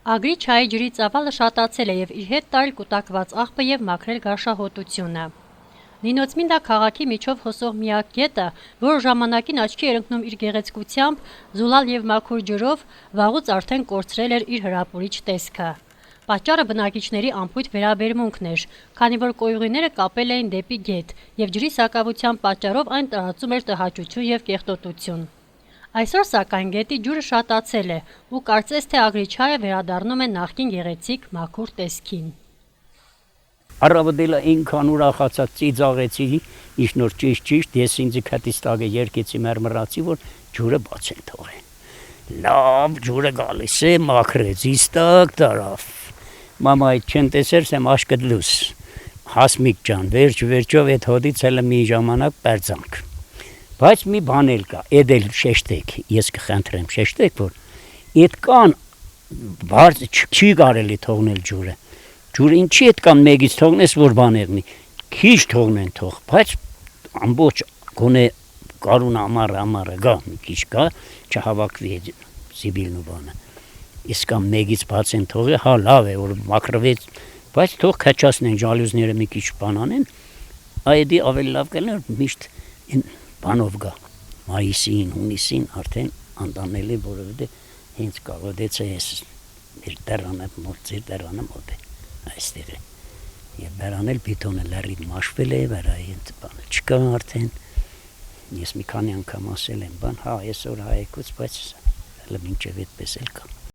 Ագրի չայի ջրի ծավալը շատացել է եւ իր հետ տարել կուտակված աղբը եւ մաքրել գարշահոտությունը։ Նինոցմինդա քաղաքի միջով հոսող միակ գետը, որը ժամանակին աչքի էր ընկնում իր գեղեցկությամբ, զուլալ եւ մաքուր ջրով, վաղուց արդեն կորցրել էր իր հրապուրիչ տեսքը։ Պատճառը բնակիչների անփույթ վերաբերմունքն էր, քանի որ կոյուղիները կապել էին դեպի գետ եւ ջրի սակավության պատճառով այն տարածում էր տհաճություն եւ կեղտոտություն։ Այսօր սակայն գետի ջուրը շատացել է ու կարծես թե Ագրի չայը վերադառնում է նախկին գեղեցիկ մաքուր տեսքին։ Առավոտելա ինքան ուրախացած ծիծաղեցի, իշնոր ճիշտ, ես ինձ քատիս տակը երկեցի մերմրացի, որ ջուրը բաց են թողեն։ Լավ ջուրը գալիս է, մաքրեց, իստակ տարավ։ Մամա այդ չեն տեսեր, սեմ աշկդ լուս։ Հասմիկ ջան, վերջով այդ հոդից հələ մի ժամանակ պերձանք։ Բայց մի բան էլ կա, էդ էլ շեշտեք, ես կխնդրեմ շեշտեք, որ այդ կան բարձ չի կարելի թողնել ջուրը։ Ջուրը ինչի այդ կան մեկից թողնես, որ բան եղնի, քիչ թողնեն թող, բայց ամբողջ գոնե կարուն ամառը գա, մի քիչ գա, չհավաքվի զիբիլն ու բանը։ Իսկ կամ մեկից բաց են թողի, հա լավ է, որ մաքրվեց, բայց թող քչացնեն ժալյուզները մի քիչ բան անեն, այդի ավելի լավ կլինի, որ միշտ բանով գա, մայիսին, հունիսին արդեն անտանելի, որովհետև հենց կաղոդեց է ես իր դեռանը մոտ է այստեղ է և բերան էլ բիտոնը լեռիդ մաշվել է, վերայինտ բանը չկա արդեն, ես մի քանի անգամ ասել եմ բան, հա այսօր հայեկուց, բայց հələ մինչև այդպես էլ կա։